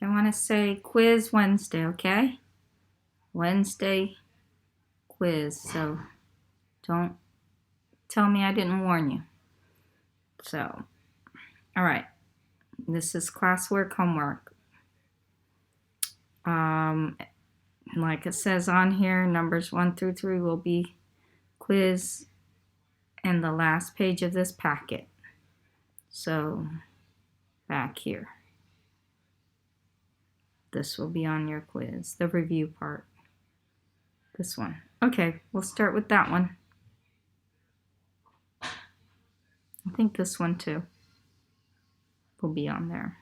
I want to say quiz Wednesday, okay? Wednesday quiz, so don't tell me I didn't warn you. So, all right, this is classwork homework. Like it says on here, numbers 1 through 3 will be quiz in the last page of this packet. So, back here. This will be on your quiz, the review part. This one. Okay, we'll start with that one. I think this one too will be on there.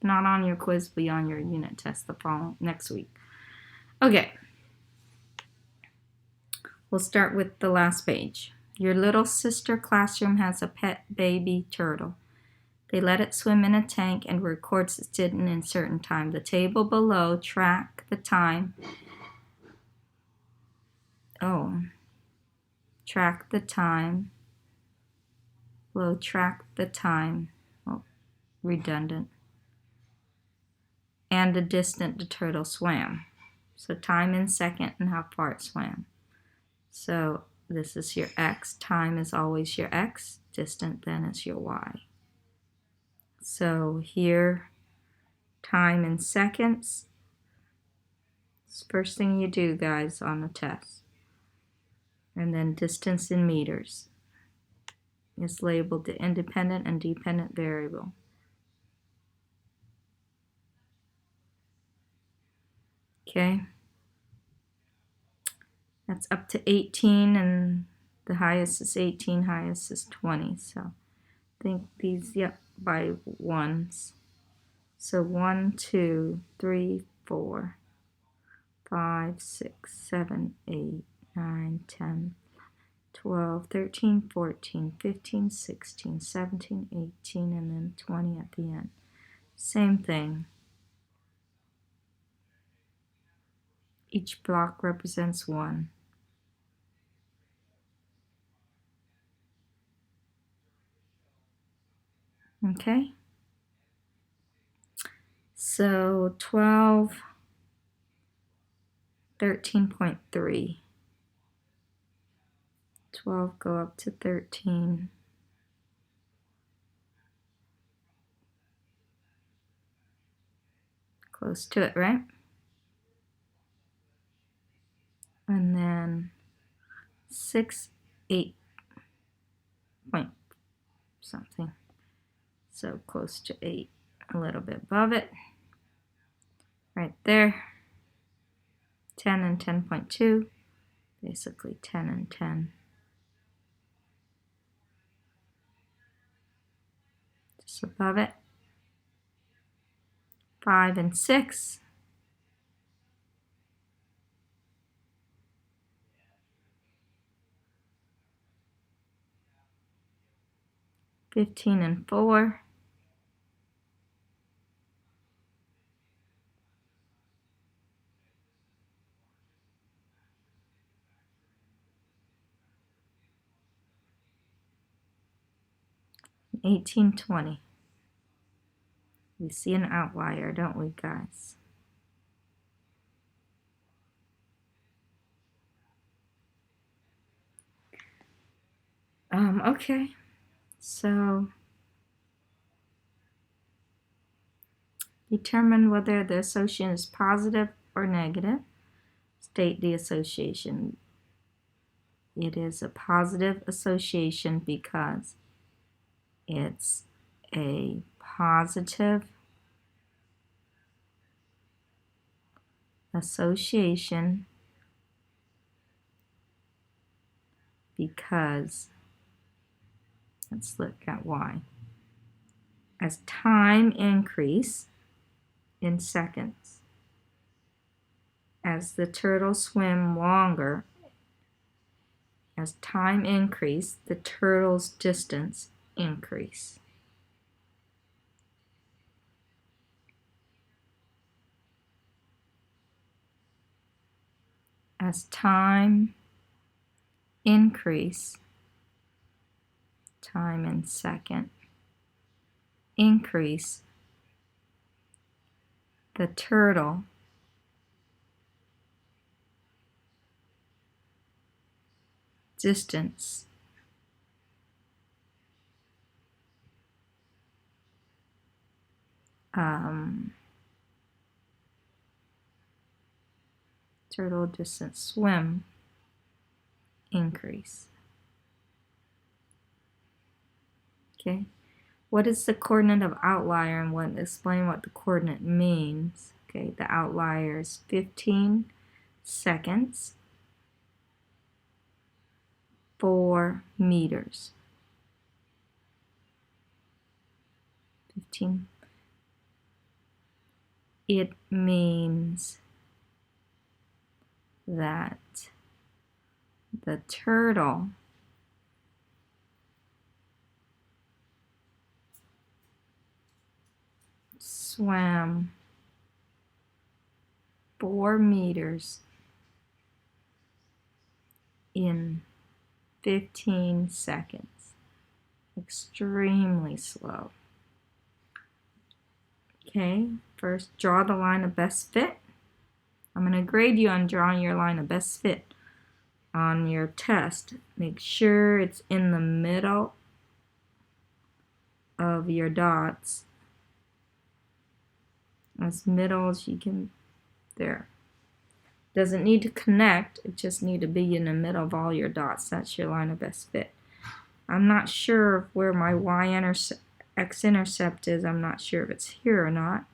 Not on your quiz, be on your unit test next week. Okay. We'll start with the last page. Your little sister classroom has a pet baby turtle. They let it swim in a tank and records its hidden in certain time. The table below track the time. Track the time. Below track the time. Redundant. And the distance the turtle swam. So time in second and how far it swam. So this is your x. Time is always your x. Distant then is your y. So here, time in seconds. It's the first thing you do, guys, on the test. And then distance in meters is labeled the independent and dependent variable. Okay. That's up to 18, and the highest is 18, highest is 20. So I think these, by ones. So 1, 2, 3, 4, 5, 6, 7, 8, 9, 10, 12, 13, 14, 15, 16, 17, 18, and then 20 at the end. Same thing. Each block represents 1. Okay? So 12, 13.3. 12 go up to 13. Close to it, right? And then 6, 8 point something. So close to 8, a little bit above it. Right there. 10 and 10.2. Basically 10 and 10. Just above it. 5 and 6. 15 and 4. 18, 20. We see an outlier, don't we, guys? Okay, so determine whether the association is positive or negative. State the association. It is a positive association because it's a positive association because, let's look at why. As time increase in seconds, as the turtles swim longer, as time increase, the turtle's distance increase. As time increase, time in second, increase, the turtle distance turtle distance swim increase. Okay, what is the coordinate of outlier, and what explain what the coordinate means? Okay, the outlier is 15 seconds, 4 meters. 15. It means that the turtle swam 4 meters in 15 seconds. Extremely slow. Okay, first draw the line of best fit. I'm going to grade you on drawing your line of best fit on your test. Make sure it's in the middle of your dots. As middle as you can. There. Doesn't need to connect, it just need to be in the middle of all your dots. That's your line of best fit. I'm not sure where my x-intercept is. I'm not sure if it's here or not.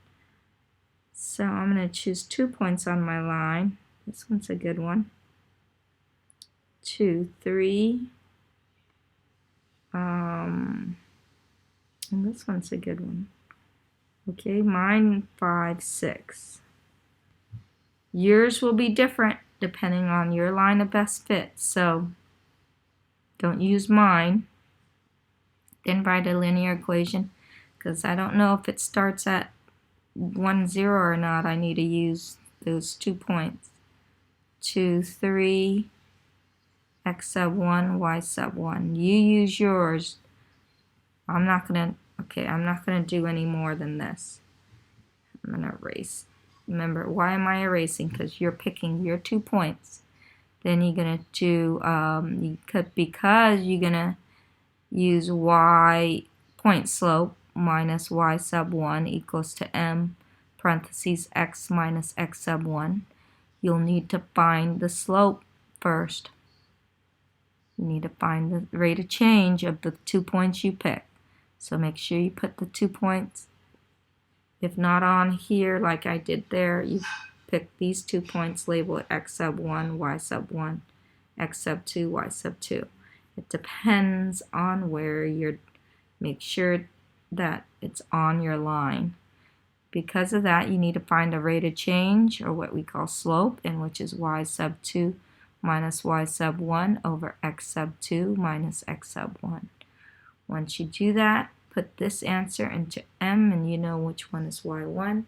So I'm going to choose 2 points on my line. This one's a good one. 2, 3. And this one's a good one. Okay, mine 5, 6. Yours will be different depending on your line of best fit. So don't use mine. Then write a linear equation, because I don't know if it starts at 1, 0 or not. I need to use those 2 points. 2, 3, x sub 1, y sub 1. You use yours. I'm not gonna do any more than this. I'm gonna erase. Remember, why am I erasing? Because you're picking your 2 points. Then you're gonna do because you're gonna use y point slope minus y sub 1 equals to m parentheses x minus x sub 1. You'll need to find the slope first. You need to find the rate of change of the 2 points you pick. So make sure you put the 2 points. If not on here like I did there, you pick these 2 points, label it x sub 1, y sub 1, x sub 2, y sub 2. It depends on where you're, make sure that it's on your line. Because of that, you need to find a rate of change, or what we call slope, and which is y sub 2 minus y sub 1 over x sub 2 minus x sub 1. Once you do that, put this answer into m, and you know which one is y1.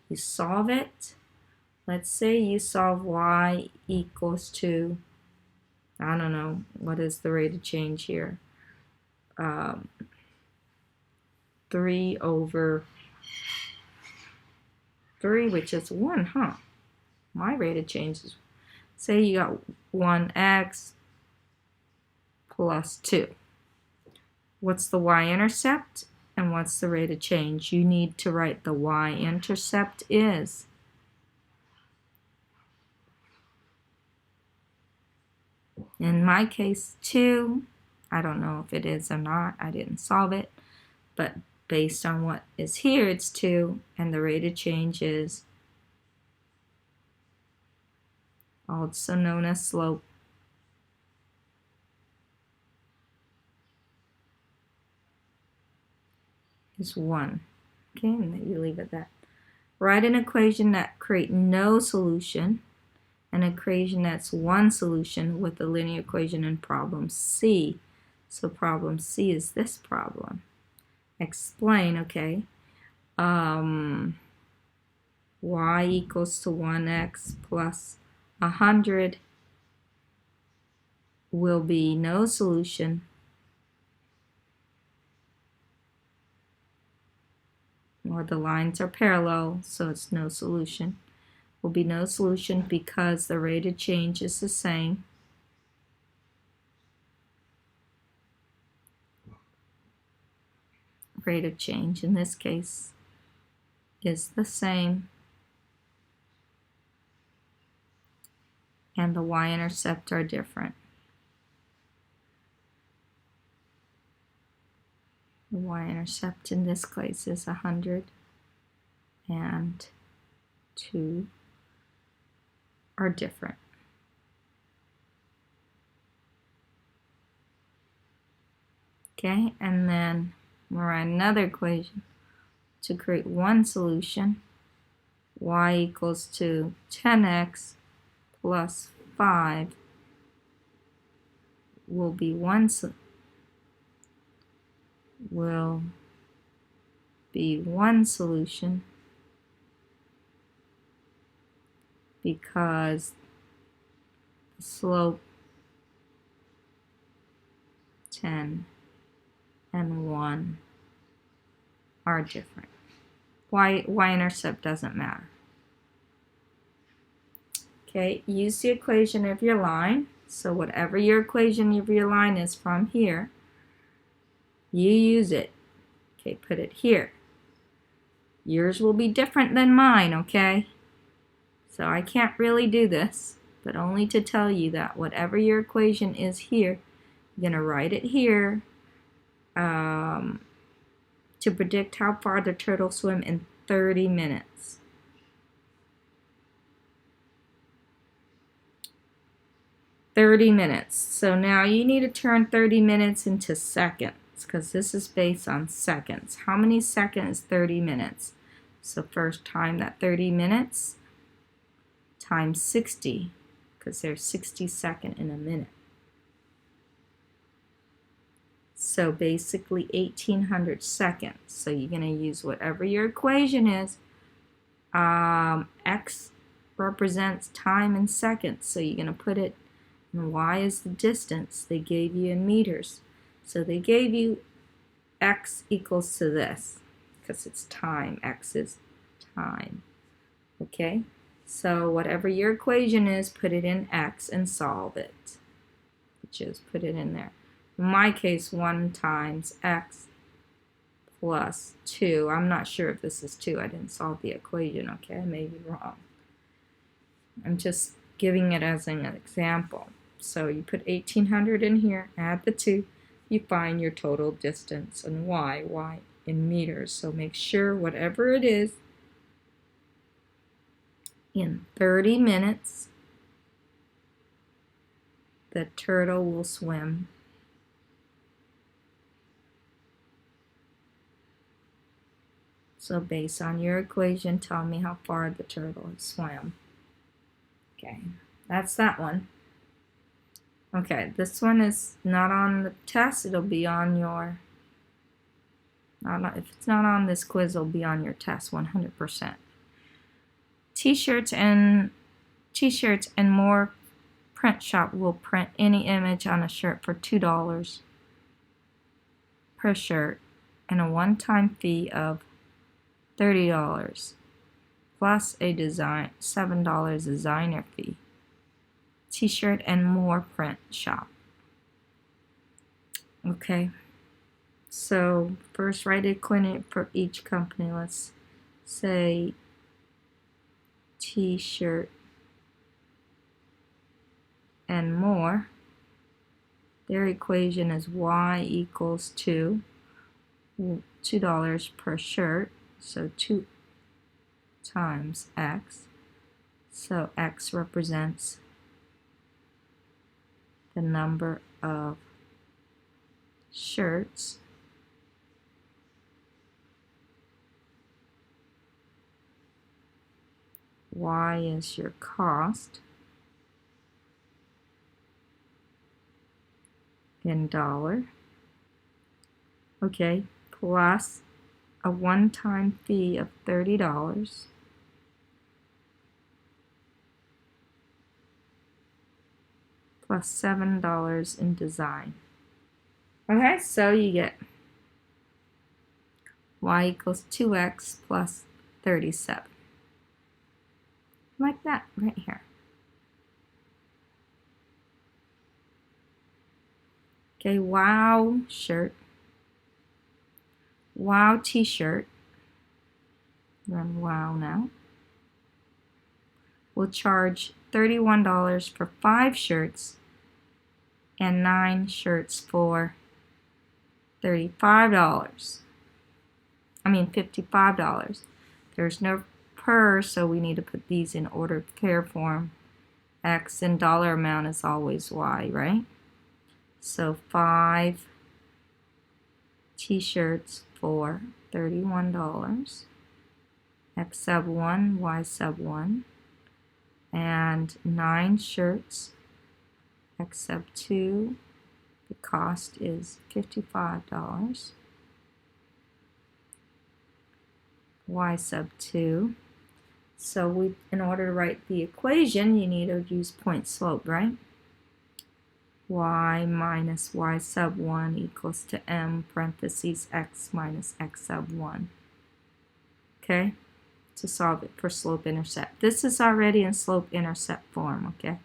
You solve it. Let's say you solve y equals to, I don't know, what is the rate of change here? 3 over 3, which is 1, huh? My rate of change is, say you got 1x plus 2. What's the y-intercept and what's the rate of change? You need to write the y-intercept is. In my case, 2. I don't know if it is or not. I didn't solve it. But based on what is here, it's 2. And the rate of change is also known as slope. Is 1. Okay, and then you leave it at that. Write an equation that creates no solution, an equation that's one solution with the linear equation in problem C. So problem C is this problem. Explain, okay. Y equals to 1x plus 100 will be no solution. or the lines are parallel, so it's no solution. Will be no solution because the rate of change is the same. Rate of change in this case is the same, and the y-intercept are different. The y-intercept in this case is 100, and 2 are different. Okay, and then we'll write another equation to create one solution. Y equals to 10x plus 5 will be one solution because the slope 10 and 1 are different. Y-intercept doesn't matter. Okay, use the equation of your line. So whatever your equation of your line is from here, you use it. Okay, put it here. Yours will be different than mine, okay? So I can't really do this, but only to tell you that whatever your equation is here, you're going to write it here to predict how far the turtle swim in 30 minutes. So now you need to turn 30 minutes into seconds because this is based on seconds. How many seconds is 30 minutes? So first time that 30 minutes times 60 because there's 60 seconds in a minute. So basically 1800 seconds. So you're going to use whatever your equation is. X represents time in seconds. So you're going to put it, and y is the distance they gave you in meters. So they gave you x equals to this because it's time. X is time. Okay? So whatever your equation is, put it in x and solve it. Just put it in there. In my case, 1 times x plus 2. I'm not sure if this is 2. I didn't solve the equation, okay? I may be wrong. I'm just giving it as an example. So you put 1800 in here, add the 2, you find your total distance, and y in meters. So make sure whatever it is, in 30 minutes, the turtle will swim. So based on your equation, tell me how far the turtle has swam. Okay, that's that one. Okay, this one is not on the test. It'll be on your, if it's not on this quiz, it'll be on your test 100%. T-shirts and more print shop will print any image on a shirt for $2 per shirt and a one-time fee of $30 plus a $7 designer fee. T-shirt and more print shop. Okay, so first write a equivalent for each company. Let's say T-shirt and more. Their equation is y equals to $2 per shirt, so 2 times x. So x represents the number of shirts y is your cost in dollar, okay, plus a one-time fee of $30 plus $7 in design. Okay, so you get y equals 2x plus 37. Like that right here. Okay, wow shirt, wow t-shirt, run wow now, will charge $31 for 5 shirts and 9 shirts for $55. I mean $55. There's no per, so we need to put these in ordered pair form. X and dollar amount is always Y, right? So 5 t-shirts for $31. X sub 1, Y sub 1. And 9 shirts. X sub 2. The cost is $55. Y sub 2. So in order to write the equation, you need to use point slope, right? Y minus Y sub 1 equals to M parentheses X minus X sub 1. Okay? To solve it for slope intercept. This is already in slope intercept form, okay?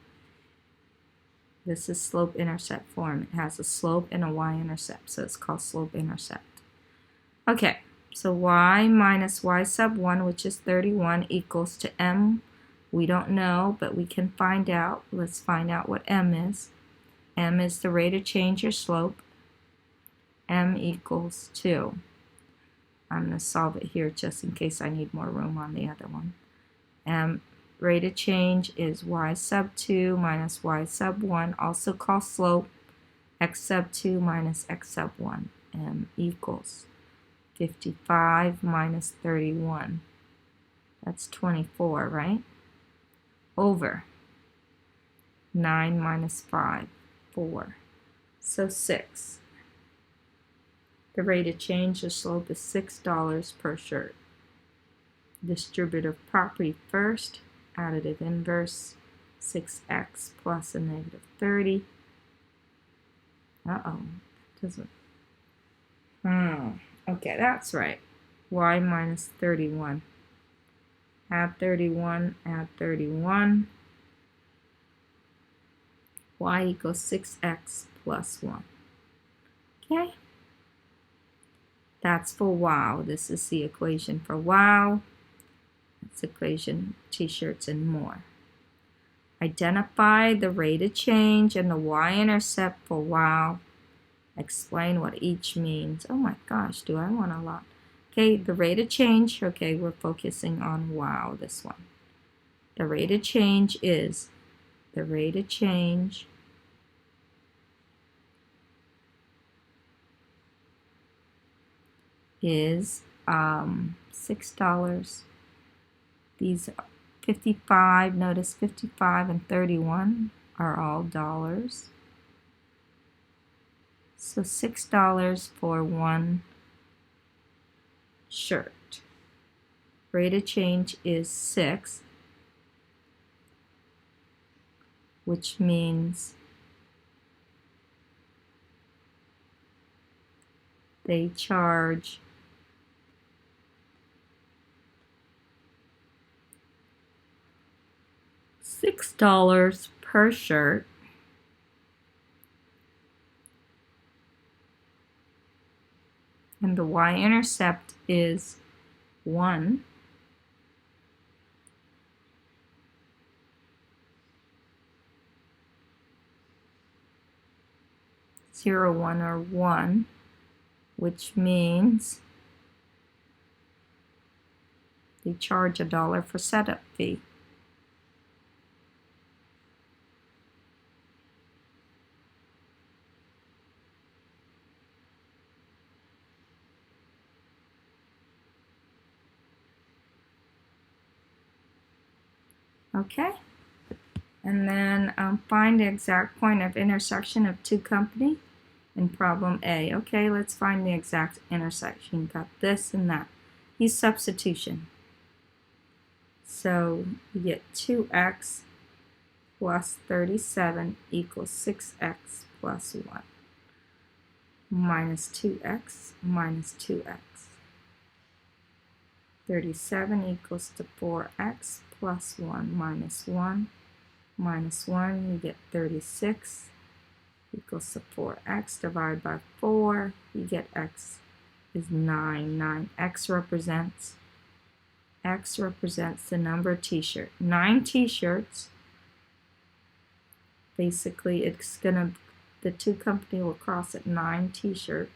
This is slope intercept form. It has a slope and a y-intercept, so it's called slope intercept. Okay, so y minus y sub 1, which is 31, equals to m. We don't know, but we can find out. Let's find out what m is. M is the rate of change or slope. M equals 2. I'm going to solve it here just in case I need more room on the other one. Rate of change is y sub 2 minus y sub 1, also called slope, x sub 2 minus x sub 1. M equals 55 minus 31. That's 24, right? Over 9 minus 5, 4. So 6. The rate of change or slope is $6 per shirt. Distributive property first, additive inverse, 6x plus a negative 30. Doesn't. Okay, that's right. Y minus 31. Add 31, add 31. Y equals 6x plus 1. Okay? That's for wow. This is the equation for wow. That's equation t-shirts and more. Identify the rate of change and the y-intercept for wow. Explain what each means. Oh my gosh, do I want a lot? Okay, the rate of change. Okay, we're focusing on wow, this one. The rate of change is $6. These 55, notice 55 and 31 are all dollars. So $6 for 1 shirt. Rate of change is 6, which means they charge $6 per shirt. And the y-intercept is 1. Zero, 1, or 1, which means they charge $1 for setup fee. Okay, and then find the exact point of intersection of two companies in problem A. Okay, let's find the exact intersection. You got this and that. Use substitution. So you get 2x plus 37 equals 6x plus 1 minus 2x minus 2x. 37 equals to 4x plus 1 minus 1 minus 1, you get 36 equals to 4x divided by 4, you get x is 9. X represents the number of t-shirts. 9 t-shirts. Basically, it's gonna, the two company will cross at 9 t-shirt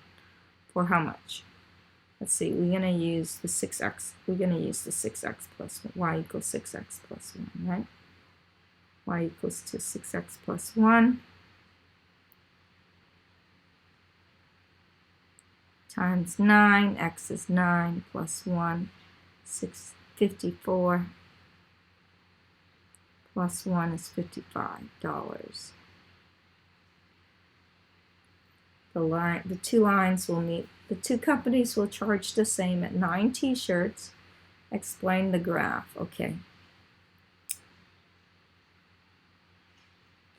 for how much? Let's see, we're gonna use the 6x. We're gonna use the 6x plus 1. Y equals 6x plus 1, right? Y equals to 6x plus 1 times 9. X is 9 plus 1, 54 plus 1 is $55. The two lines will meet. The two companies will charge the same at 9 t-shirts. Explain the graph. Okay.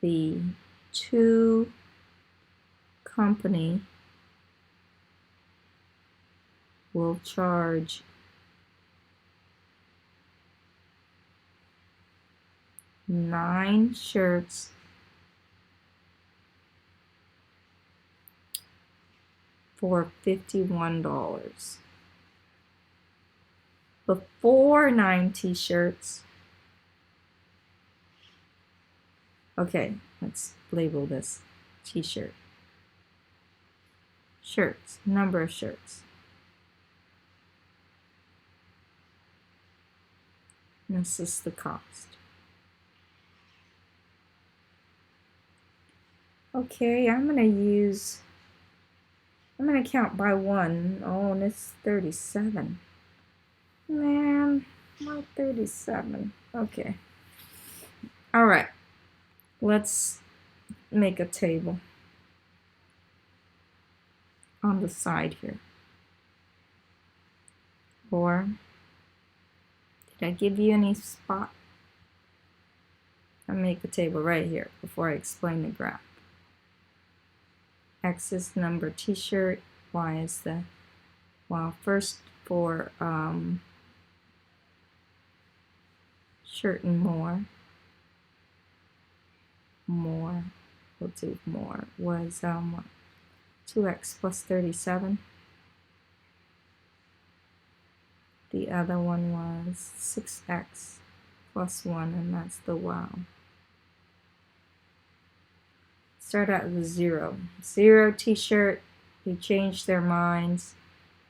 The two company will charge 9 shirts for $51. Before 9 t-shirts, okay, let's label this t-shirt. Shirts, number of shirts. This is the cost. Okay, I'm gonna count by 1. Oh, and it's 37. Man, why 37? Okay. All right. Let's make a table on the side here. Or did I give you any spot? I'll make a table right here before I explain the graph. X is the number t-shirt, Y is the, well, first for shirt and more, we'll do more, was 2x plus 37. The other one was 6x plus 1, and that's the wow. Start out with 0. 0 t-shirt, they changed their minds.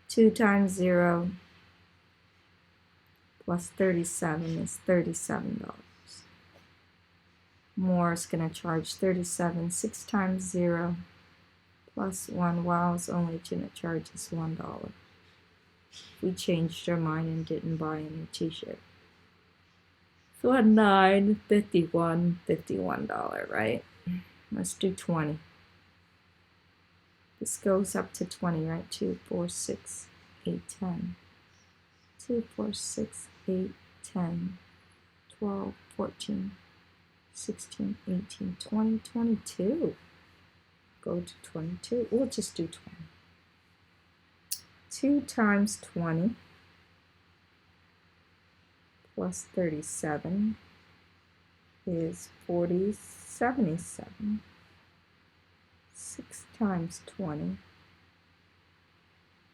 2 times 0 plus 37 is $37. More is going to charge 37. 6 times 0 plus 1. Wow is only going to charge us $1. We changed our mind and didn't buy any t-shirt. So at 9, $51, right? Let's do 20. This goes up to 20, right? 2, 4, 6, 8, 10. 2, 4, 6, 8, 10, 12, 14, 16, 18, 20, 22. Go to 22. We'll just do 20. 2 times 20 plus 37 is 77. 6 times 20,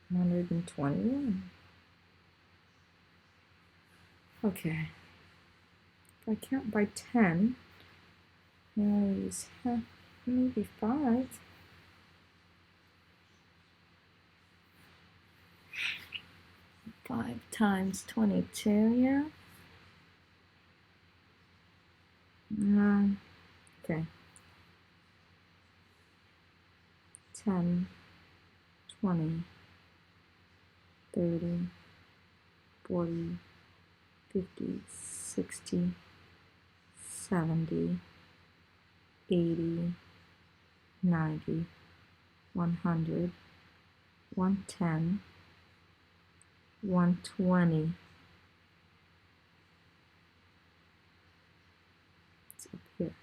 121. Okay. If I count by 10, I'll use half, maybe 5. 5 times 22, yeah? Okay. 10, 20, 30, 40, 50, 60, 70, 80, 90, 100, 110, 120. It's up here.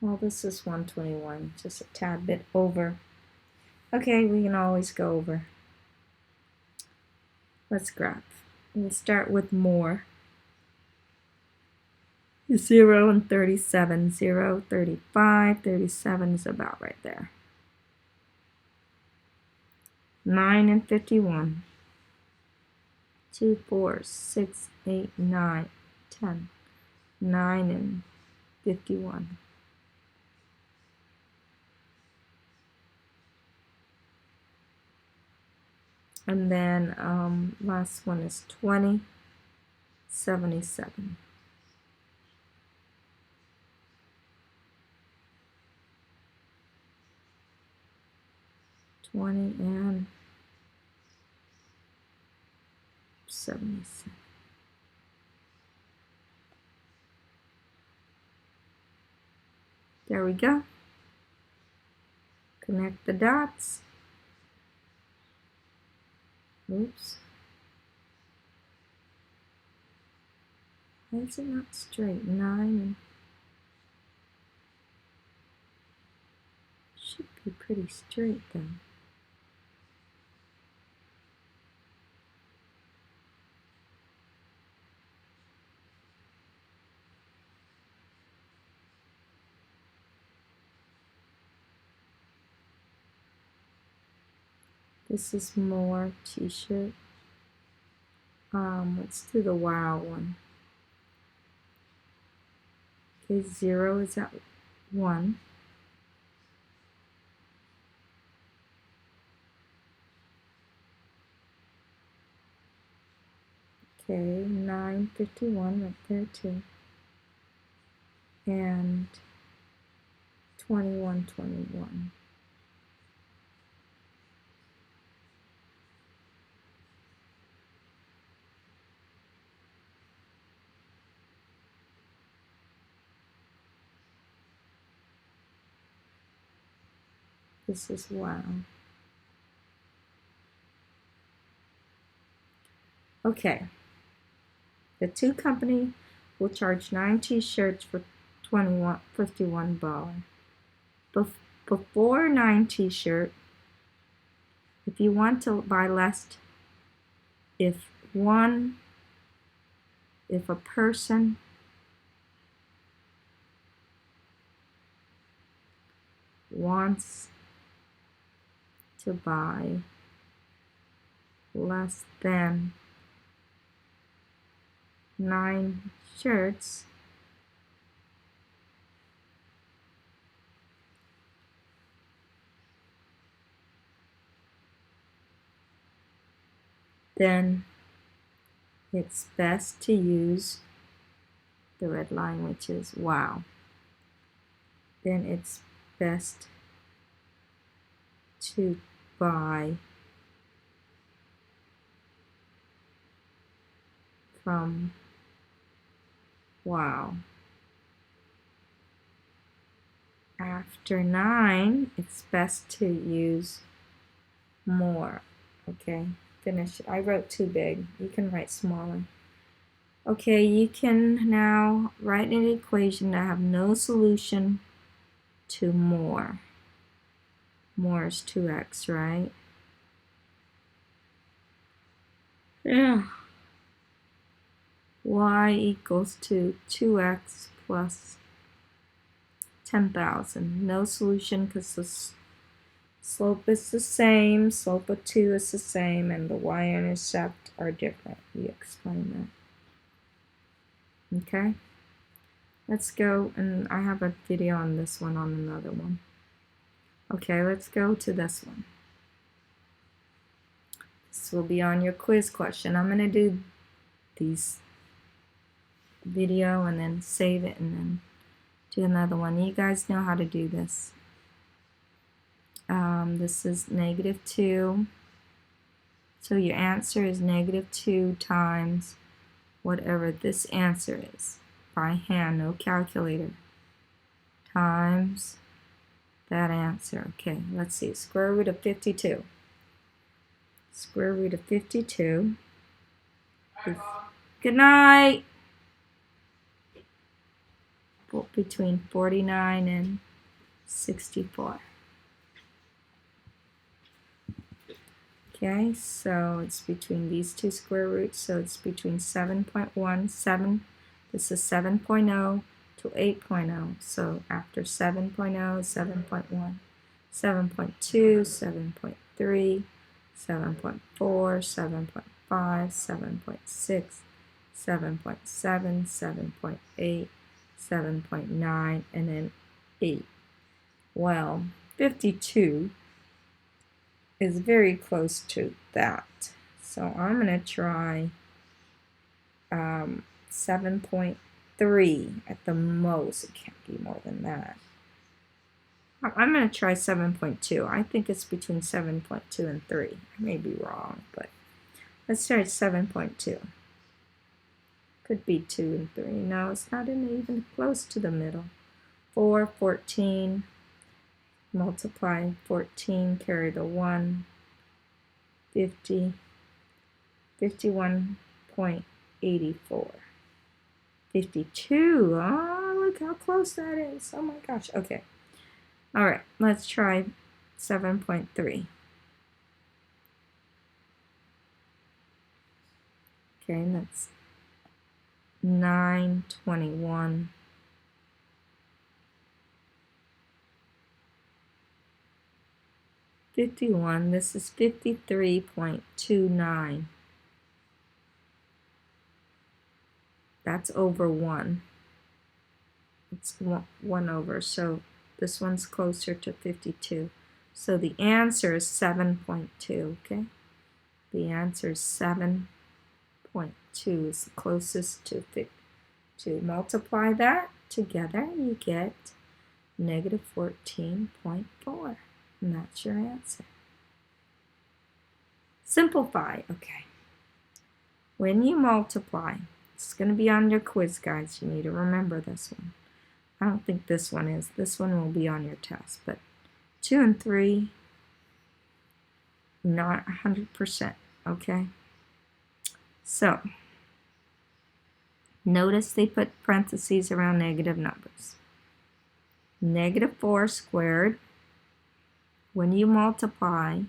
Well, this is 121, just a tad bit over. Okay, we can always go over. Let's graph. We'll start with more. 0 and 37. 0, 35, 37 is about right there. 9 and 51. 2, 4, 6, 8, 9, 10. 9 and 51. And then last one is 20, 77. 20 and 77. There we go. Connect the dots. Oops. Why is it not straight? 9 and should be pretty straight though. This is more t-shirt. Let's do the wow one. Okay, 0 is at 1. Okay, 951 right there too. And 2121. This is wow. Okay. The two company will charge 9 t-shirts for $51. Before 9 t-shirt, if you want to buy less, if a person wants to buy less than 9 shirts, then it's best to use the red line, which is wow. Then it's best to buy from wow. After 9, it's best to use more. Okay, finish it. I wrote too big. You can write smaller. Okay, you can now write an equation that have no solution to more. More is 2x, right? Yeah. Y equals to 2x plus 10,000. No solution because the slope is the same, slope of 2 is the same, and the y-intercept are different. You explain that. Okay? Let's go, and I have a video on this one on another one. Okay, let's go to this one. This will be on your quiz question. I'm going to do these video and then save it and then do another one. You guys know how to do this. This is -2. So your answer is -2 times whatever this answer is. By hand, no calculator. Times that answer. Okay, let's see. Square root of 52. Square root of 52 is, good night, between 49 and 64. Okay. Okay, so it's between these two square roots, so it's between 7.1, 7, this is 7.0 to 8.0, so after 7.0, 7.1, 7.2, 7.3, 7.4, 7.5, 7.6, 7.7, 7.8, 7.9, and then 8. Well, 52 is very close to that. So I'm going to try 7.3 at the most. It can't be more than that. I'm going to try 7.2. I think it's between 7.2 and 3. I may be wrong, but let's try 7.2. Could be 2 and 3. No, it's not even close to the middle. 4, 14, multiply 14, carry the 1, 50, 51.84. 52. Oh, look how close that is. Oh my gosh. Okay. All right. Let's try 7.3. Okay, that's 921. 51. This is 53.29. That's over 1. It's 1 over, so this one's closer to 52. So the answer is 7.2, okay? The answer is 7.2 is the closest to 50. To multiply that together, you get negative 14.4. And that's your answer. Simplify, okay. When you multiply, it's going to be on your quiz, guys. You need to remember this one. I don't think this one is. This one will be on your test. But 2 and 3, not 100%, okay? So, notice they put parentheses around negative numbers. Negative 4 squared, when you multiply,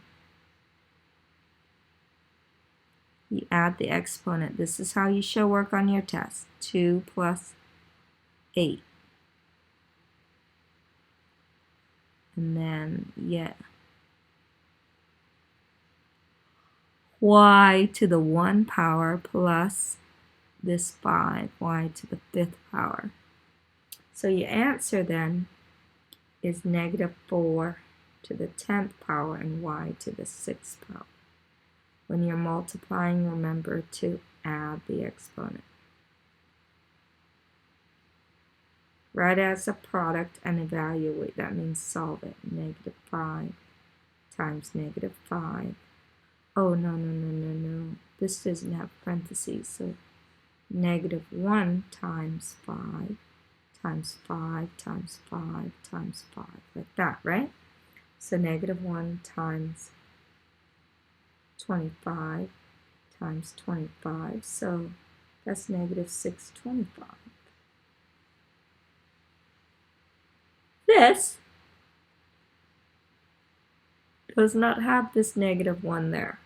you add the exponent. This is how you show work on your test. 2 plus 8. And then, y to the 1 power plus this 5, y to the 5th power. So your answer then is negative 4 to the 10th power and y to the 6th power. When you're multiplying, remember to add the exponent. Write as a product and evaluate. That means solve it. Negative 5 times negative 5. Oh, no. This doesn't have parentheses. So negative 1 times 5 times 5 times 5 times 5. Like that, right? So negative 1 times 25 times 25. So that's negative 625. This does not have this negative 1 there.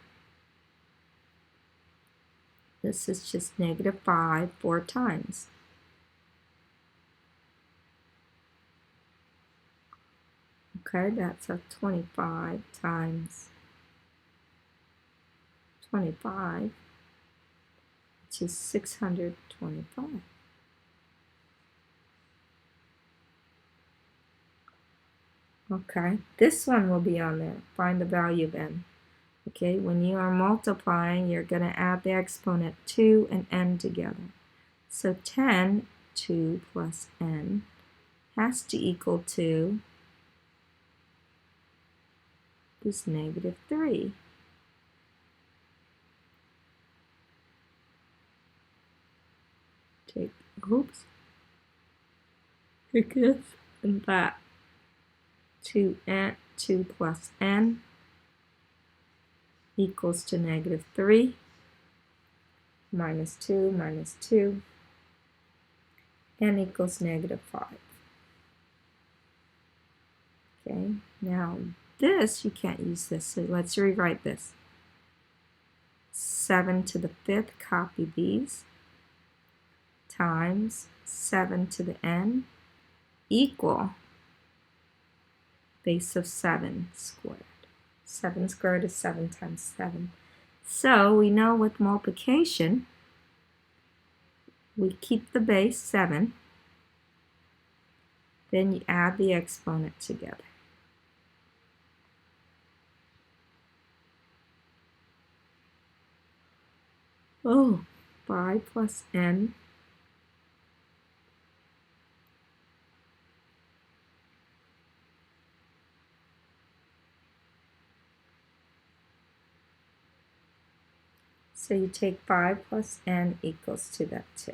This is just negative 5 4 times. Okay, that's a 25 times 25, which is 625. Okay, this one will be on there. Find the value of n. Okay, when you are multiplying, you're going to add the exponent 2 and n together. So 10, 2 plus n, has to equal to this negative 3. Take this and that. 2 plus n equals to negative 3 minus 2 minus 2, n equals negative 5. Okay, now this, you can't use this, so let's rewrite this. 7 to the 5th, copy these, times 7 to the n, equal base of 7 squared. 7 squared is 7 times 7. So we know with multiplication, we keep the base 7, then you add the exponent together. Oh, 5 plus n so you take 5 plus n equals to that 2.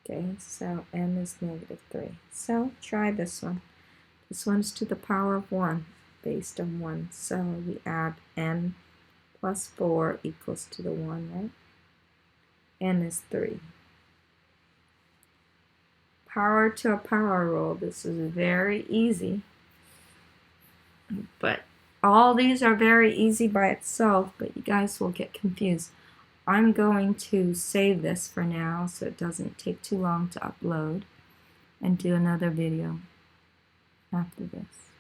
Okay, so n is -3. So try this one. This one's to the power of 1, based on 1. So we add n plus 4 equals to the 1, right? N is 3. Power to a power rule. This is very easy. But all these are very easy by itself, but you guys will get confused. I'm going to save this for now so it doesn't take too long to upload and do another video after this.